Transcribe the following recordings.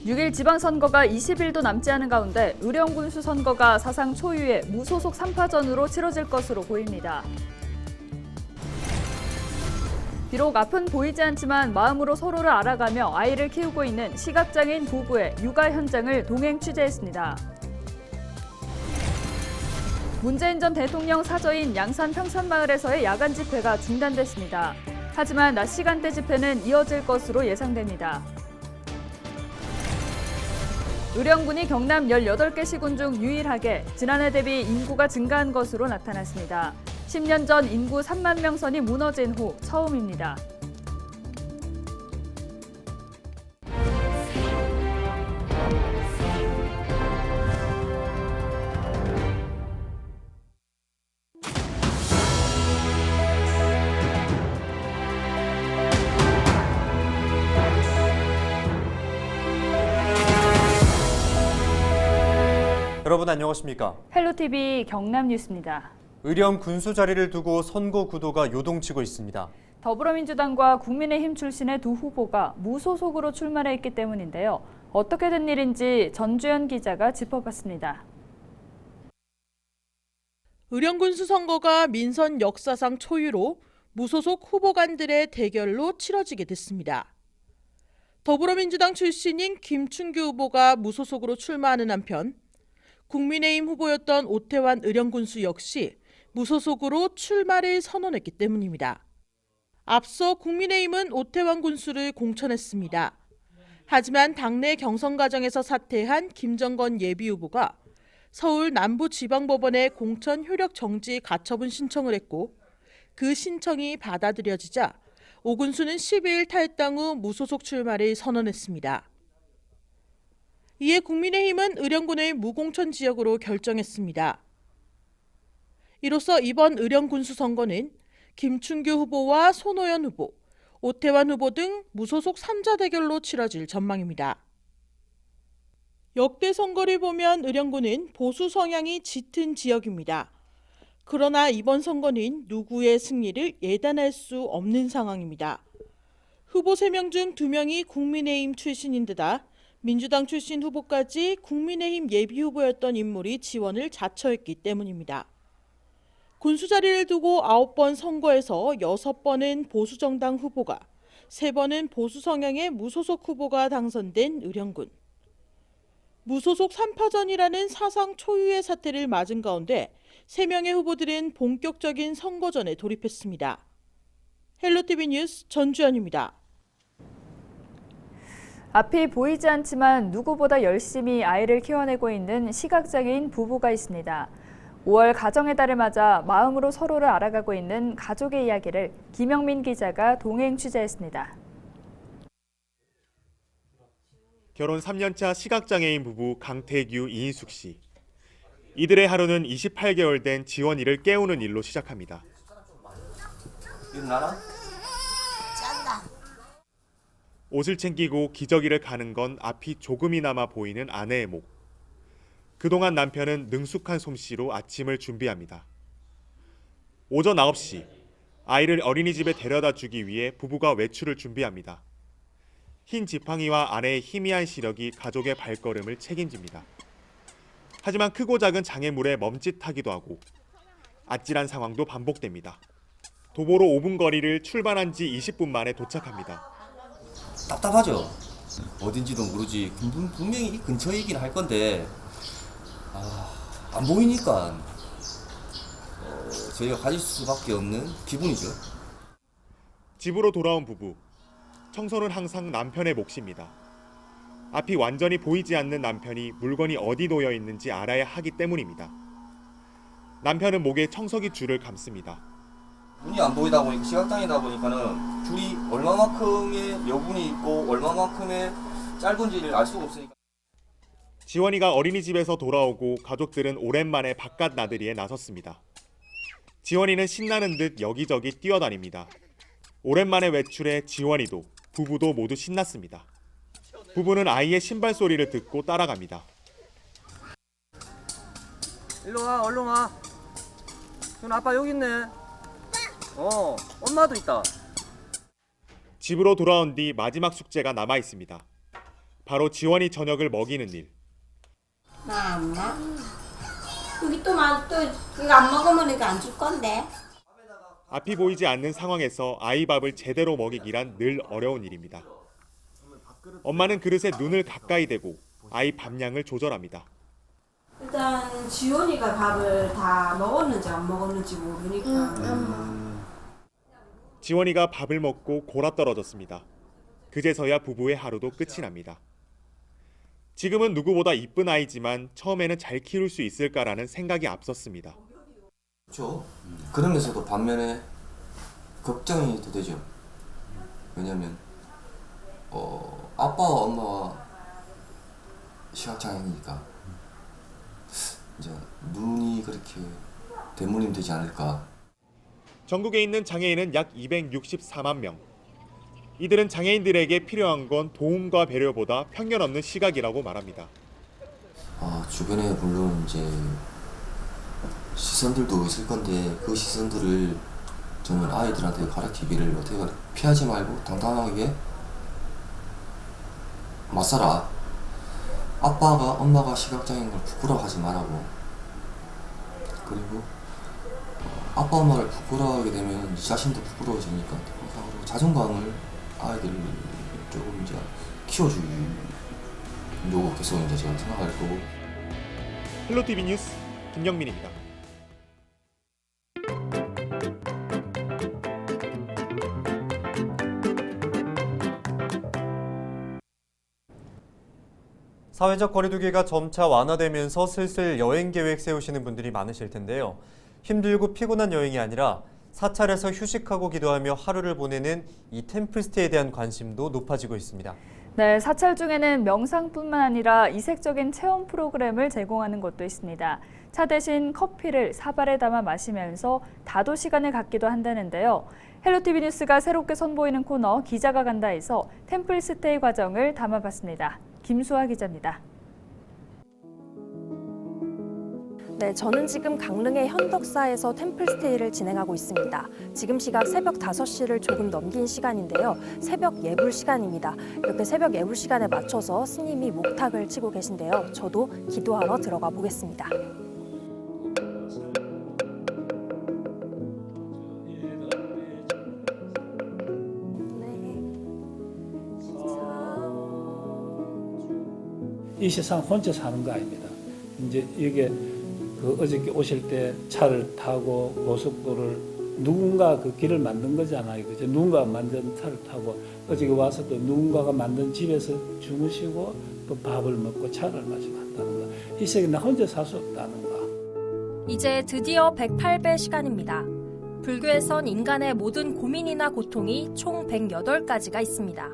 6일 지방선거가 20일도 남지 않은 가운데 의령군수 선거가 사상 초유의 무소속 3파전으로 치러질 것으로 보입니다. 비록 앞은 보이지 않지만 마음으로 서로를 알아가며 아이를 키우고 있는 시각장애인 부부의 육아 현장을 동행 취재했습니다. 문재인 전 대통령 사저인 양산 평산마을에서의 야간 집회가 중단됐습니다. 하지만 낮 시간대 집회는 이어질 것으로 예상됩니다. 의령군이 경남 18개 시군 중 유일하게 지난해 대비 인구가 증가한 것으로 나타났습니다. 10년 전 인구 3만 명 선이 무너진 후 처음입니다. 여러분 안녕하십니까? 헬로티비 경남뉴스입니다. 의령 군수 자리를 두고 선거 구도가 요동치고 있습니다. 더불어민주당과 국민의힘 출신의 두 후보가 무소속으로 출마를 했기 때문인데요. 어떻게 된 일인지 전주현 기자가 짚어봤습니다. 의령군수 선거가 민선 역사상 초유로 무소속 후보간들의 대결로 치러지게 됐습니다. 더불어민주당 출신인 김춘규 후보가 무소속으로 출마하는 한편 국민의힘 후보였던 오태환 의령군수 역시 무소속으로 출마를 선언했기 때문입니다. 앞서 국민의힘은 오태환 군수를 공천했습니다. 하지만 당내 경선 과정에서 사퇴한 김정건 예비후보가 서울 남부지방법원에 공천 효력 정지 가처분 신청을 했고 그 신청이 받아들여지자 오 군수는 12일 탈당 후 무소속 출마를 선언했습니다. 이에 국민의힘은 의령군을 무공천 지역으로 결정했습니다. 이로써 이번 의령군수 선거는 김춘규 후보와 손호연 후보, 오태환 후보 등 무소속 3자 대결로 치러질 전망입니다. 역대 선거를 보면 의령군은 보수 성향이 짙은 지역입니다. 그러나 이번 선거는 누구의 승리를 예단할 수 없는 상황입니다. 후보 3명 중 2명이 국민의힘 출신인 데다 민주당 출신 후보까지 국민의힘 예비후보였던 인물이 지원을 자처했기 때문입니다. 군수 자리를 두고 9번 선거에서 6번은 보수정당 후보가, 3번은 보수 성향의 무소속 후보가 당선된 의령군. 무소속 3파전이라는 사상 초유의 사태를 맞은 가운데 3명의 후보들은 본격적인 선거전에 돌입했습니다. 헬로티비 뉴스 전주현입니다. 앞이 보이지 않지만 누구보다 열심히 아이를 키워내고 있는 시각장애인 부부가 있습니다. 5월 가정의 달을 맞아 마음으로 서로를 알아가고 있는 가족의 이야기를 김영민 기자가 동행 취재했습니다. 결혼 3년차 시각장애인 부부 강태규, 이인숙 씨. 이들의 하루는 28개월 된 지원이를 깨우는 일로 시작합니다. 일어나나? 옷을 챙기고 기저귀를 가는 건 앞이 조금이나마 보이는 아내의 목. 그동안 남편은 능숙한 솜씨로 아침을 준비합니다. 오전 9시, 아이를 어린이집에 데려다 주기 위해 부부가 외출을 준비합니다. 흰 지팡이와 아내의 희미한 시력이 가족의 발걸음을 책임집니다. 하지만 크고 작은 장애물에 멈칫하기도 하고 아찔한 상황도 반복됩니다. 도보로 5분 거리를 출발한 지 20분 만에 도착합니다. 답답하죠. 어딘지도 모르지. 분명히 이 근처이긴 할 건데 안 보이니까 저희가 가질 수밖에 없는 기분이죠. 집으로 돌아온 부부. 청소는 항상 남편의 몫입니다. 앞이 완전히 보이지 않는 남편이 물건이 어디 놓여 있는지 알아야 하기 때문입니다. 남편은 목에 청소기 줄을 감습니다. 눈이 안 보이다 보니까 시각장애다 보니까는 줄이 얼마만큼의 여분이 있고 얼마만큼의 짧은지를 알 수가 없으니까. 지원이가 어린이집에서 돌아오고 가족들은 오랜만에 바깥 나들이에 나섰습니다. 지원이는 신나는 듯 여기저기 뛰어다닙니다. 오랜만에 외출해 지원이도 부부도 모두 신났습니다. 부부는 아이의 신발 소리를 듣고 따라갑니다. 일로 와, 얼른 와. 형 아빠 여기 있네. 엄마도 있다. 집으로 돌아온 뒤 마지막 숙제가 남아 있습니다. 바로 지원이 저녁을 먹이는 일. 나 안 먹. 여기 또 그거 안 먹으면 이거 안 줄 건데. 앞이 보이지 않는 상황에서 아이 밥을 제대로 먹이기란 늘 어려운 일입니다. 엄마는 그릇에 눈을 가까이 대고 아이 밥량을 조절합니다. 일단 지원이가 밥을 다 먹었는지 안 먹었는지 모르니까. 지원이가 밥을 먹고 골아 떨어졌습니다. 그제서야 부부의 하루도 끝이 납니다. 지금은 누구보다 이쁜 아이지만 처음에는 잘 키울 수 있을까라는 생각이 앞섰습니다. 그렇죠. 그러면서도 반면에 걱정이 또 되죠. 왜냐면 아빠와 엄마와 시각장애니까 이제 눈이 그렇게 대물림 되지 않을까. 전국에 있는 장애인은 약 264만 명. 이들은 장애인들에게 필요한 건 도움과 배려보다 편견 없는 시각이라고 말합니다. 주변에 물론 이제 시선들도 있을 건데 그 시선들을 저는 아이들한테 가르치기를 어떻게 피하지 말고 당당하게 맞서라. 아빠가 엄마가 시각장애인 걸 부끄러워하지 말라고. 그리고 아빠 엄마를 부끄러워하게 되면 자신도 부끄러워지니까 그리고 자존감을 아이들 조금 이제 키워주려고 계속 이제 제가 생각할 거고. 헬로티비 뉴스 김영민입니다. 사회적 거리두기가 점차 완화되면서 슬슬 여행 계획 세우시는 분들이 많으실 텐데요. 힘들고 피곤한 여행이 아니라 사찰에서 휴식하고 기도하며 하루를 보내는 이 템플스테이에 대한 관심도 높아지고 있습니다. 네, 사찰 중에는 명상뿐만 아니라 이색적인 체험 프로그램을 제공하는 곳도 있습니다. 차 대신 커피를 사발에 담아 마시면서 다도 시간을 갖기도 한다는데요. 헬로티비 뉴스가 새롭게 선보이는 코너 기자가 간다에서 템플스테이 과정을 담아봤습니다. 김수아 기자입니다. 네, 저는 지금 강릉의 현덕사에서 템플스테이를 진행하고 있습니다. 지금 시각 새벽 5시를 조금 넘긴 시간인데요. 새벽 예불 시간입니다. 이렇게 새벽 예불 시간에 맞춰서 스님이 목탁을 치고 계신데요. 저도 기도하러 들어가 보겠습니다. 이 세상 혼자 사는 거 아닙니다. 이제 이게 어저께 오실 때 차를 타고 고속도로를 누군가 그 길을 만든 거잖아요. 그죠? 누군가 만든 차를 타고 어저께 와서 또 누군가가 만든 집에서 주무시고 또 밥을 먹고 차를 마시고 한다는 거. 이 세상에 나 혼자 살 수 없다는 거. 이제 드디어 108배 시간입니다. 불교에선 인간의 모든 고민이나 고통이 총 108가지가 있습니다.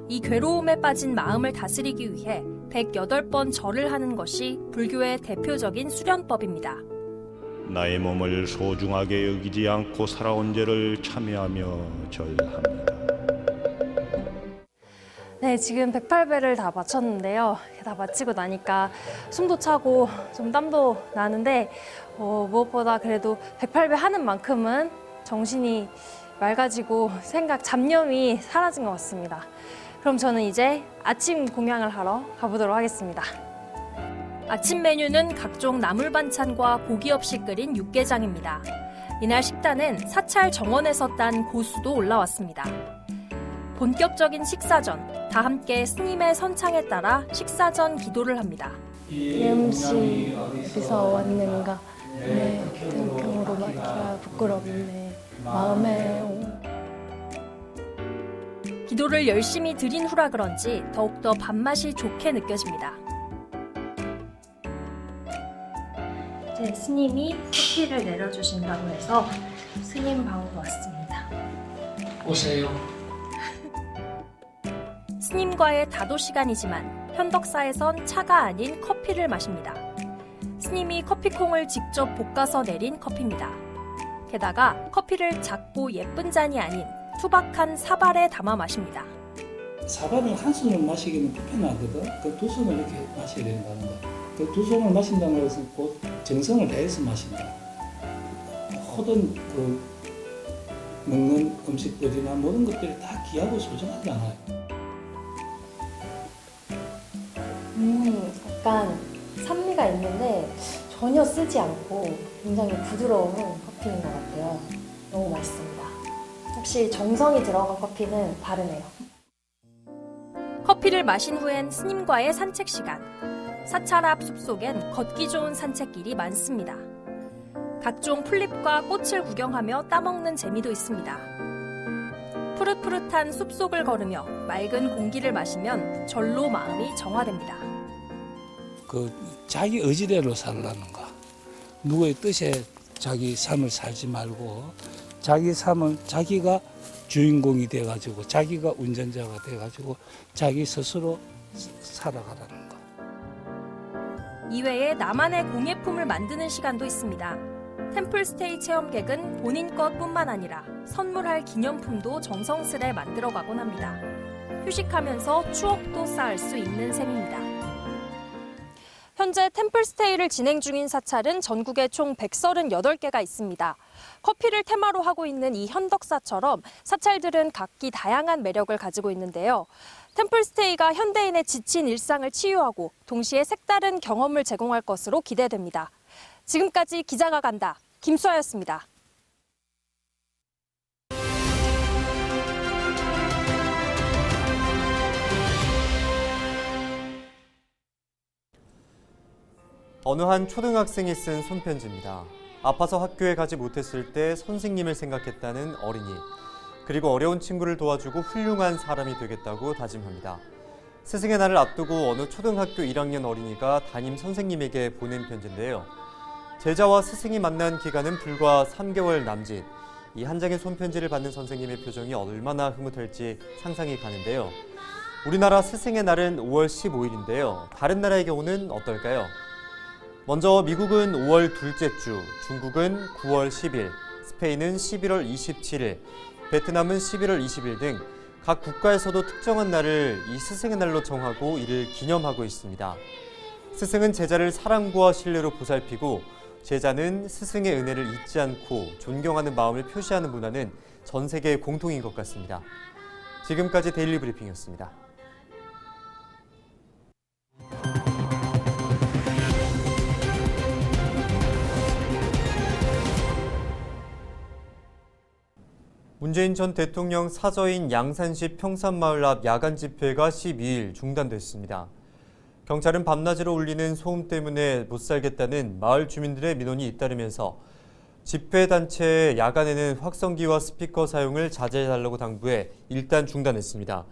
이 괴로움에 빠진 마음을 다스리기 위해 108번 절을 하는 것이 불교의 대표적인 수련법입니다. 나의 몸을 소중하게 여기지 않고 살아온 죄를 참여하며 절합니다. 네, 지금 108배를 다 마쳤는데요. 다 마치고 나니까 숨도 차고 좀 땀도 나는데 무엇보다 그래도 108배 하는 만큼은 정신이 맑아지고 잡념이 사라진 것 같습니다. 그럼 저는 이제 아침 공양을 하러 가보도록 하겠습니다. 아침 메뉴는 각종 나물 반찬과 고기 없이 끓인 육개장입니다. 이날 식단은 사찰 정원에서 딴 고수도 올라왔습니다. 본격적인 식사 전, 다 함께 스님의 선창에 따라 식사 전 기도를 합니다. 내 음식 어디서 왔는가? 내 등등으로 막히야 부끄럽네. 마음에 기도를 열심히 드린 후라 그런지 더욱더 밥맛이 좋게 느껴집니다. 이제 스님이 커피를 내려주신다고 해서 스님 방으로 왔습니다. 오세요. 스님과의 다도 시간이지만 현덕사에선 차가 아닌 커피를 마십니다. 스님이 커피콩을 직접 볶아서 내린 커피입니다. 게다가 커피를 작고 예쁜 잔이 아닌 투박한 사발에 담아 마십니다. 사발을 한 손으로 마시기는 불편하거든. 그 두 손을 이렇게 마셔야 된다는 거. 그 두 손을 마신다는 것은 곧 정성을 다해서 마신다. 모든 먹는 음식들이나 모든 것들이 다 귀하고 소중하잖아요. 약간 산미가 있는데 전혀 쓰지 않고 굉장히 부드러운 커피인 것 같아요. 너무 맛있습니다. 확실히 정성이 들어간 커피는 다르네요. 커피를 마신 후엔 스님과의 산책 시간. 사찰 앞 숲속엔 걷기 좋은 산책길이 많습니다. 각종 풀잎과 꽃을 구경하며 따먹는 재미도 있습니다. 푸릇푸릇한 숲속을 걸으며 맑은 공기를 마시면 절로 마음이 정화됩니다. 자기 의지대로 살라는 거. 누구의 뜻에 자기 삶을 살지 말고 자기 삶은 자기가 주인공이 돼가지고 자기가 운전자가 돼가지고 자기 스스로 살아가라는 거. 이외에 나만의 공예품을 만드는 시간도 있습니다. 템플스테이 체험객은 본인 것뿐만 아니라 선물할 기념품도 정성스레 만들어가곤 합니다. 휴식하면서 추억도 쌓을 수 있는 셈입니다. 현재 템플스테이를 진행 중인 사찰은 전국에 총 138개가 있습니다. 커피를 테마로 하고 있는 이 현덕사처럼 사찰들은 각기 다양한 매력을 가지고 있는데요. 템플스테이가 현대인의 지친 일상을 치유하고 동시에 색다른 경험을 제공할 것으로 기대됩니다. 지금까지 기자가 간다. 김수아였습니다. 어느 한 초등학생이 쓴 손편지입니다. 아파서 학교에 가지 못했을 때 선생님을 생각했다는 어린이, 그리고 어려운 친구를 도와주고 훌륭한 사람이 되겠다고 다짐합니다. 스승의 날을 앞두고 어느 초등학교 1학년 어린이가 담임 선생님에게 보낸 편지인데요. 제자와 스승이 만난 기간은 불과 3개월 남짓. 이 한 장의 손편지를 받는 선생님의 표정이 얼마나 흐뭇할지 상상이 가는데요. 우리나라 스승의 날은 5월 15일인데요. 다른 나라의 경우는 어떨까요? 먼저 미국은 5월 둘째 주, 중국은 9월 10일, 스페인은 11월 27일, 베트남은 11월 20일 등 각 국가에서도 특정한 날을 이 스승의 날로 정하고 이를 기념하고 있습니다. 스승은 제자를 사랑과 신뢰로 보살피고 제자는 스승의 은혜를 잊지 않고 존경하는 마음을 표시하는 문화는 전 세계 공통인 것 같습니다. 지금까지 데일리 브리핑이었습니다. 문재인 전 대통령 사저인 양산시 평산마을 앞 야간 집회가 12일 중단됐습니다. 경찰은 밤낮으로 울리는 소음 때문에 못 살겠다는 마을 주민들의 민원이 잇따르면서 집회 단체에 야간에는 확성기와 스피커 사용을 자제해달라고 당부해 일단 중단했습니다.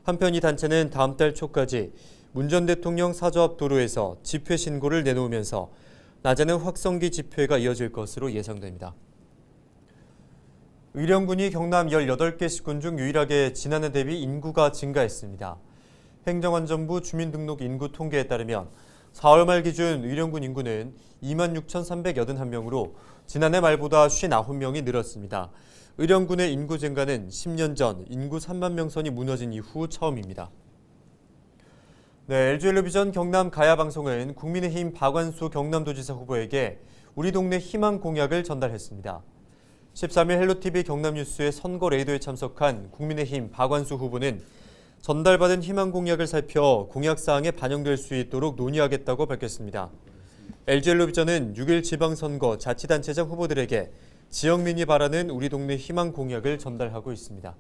한편 이 단체는 다음 달 초까지 문 전 대통령 사저 앞 도로에서 집회 신고를 내놓으면서 낮에는 확성기 집회가 이어질 것으로 예상됩니다. 의령군이 경남 18개 시군 중 유일하게 지난해 대비 인구가 증가했습니다. 행정안전부 주민등록 인구 통계에 따르면 4월 말 기준 의령군 인구는 26,381명으로 지난해 말보다 59명이 늘었습니다. 의령군의 인구 증가는 10년 전 인구 3만 명 선이 무너진 이후 처음입니다. 네, LG텔레비전 경남 가야방송은 국민의힘 박완수 경남도지사 후보에게 우리 동네 희망 공약을 전달했습니다. 13일 헬로TV 경남뉴스의 선거 레이더에 참석한 국민의힘 박완수 후보는 전달받은 희망 공약을 살펴 공약사항에 반영될 수 있도록 논의하겠다고 밝혔습니다. LG텔레비전은 6일 지방선거 자치단체장 후보들에게 지역민이 바라는 우리 동네 희망 공약을 전달하고 있습니다.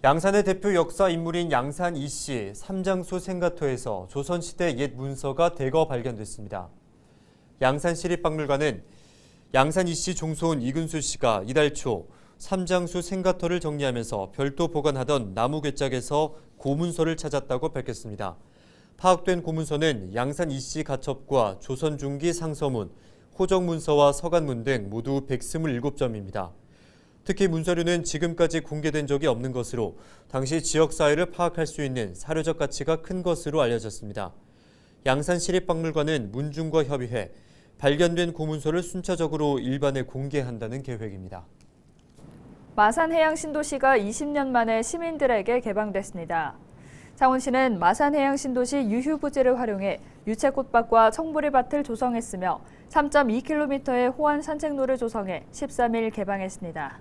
양산의 대표 역사 인물인 양산 이씨 삼장수 생가터에서 조선시대 옛 문서가 대거 발견됐습니다. 양산시립박물관은 양산 이씨 종손 이근수 씨가 이달 초 삼장수 생가터를 정리하면서 별도 보관하던 나무 괴짝에서 고문서를 찾았다고 밝혔습니다. 파악된 고문서는 양산 이씨 가첩과 조선 중기 상서문, 호적문서와 서간문 등 모두 127점입니다. 특히 문서류는 지금까지 공개된 적이 없는 것으로 당시 지역사회를 파악할 수 있는 사료적 가치가 큰 것으로 알려졌습니다. 양산시립박물관은 문중과 협의해 발견된 고문서를 순차적으로 일반에 공개한다는 계획입니다. 마산해양신도시가 20년 만에 시민들에게 개방됐습니다. 창원시는 마산해양신도시 유휴부지를 활용해 유채꽃밭과 청보리밭을 조성했으며 3.2km의 호안 산책로를 조성해 13일 개방했습니다.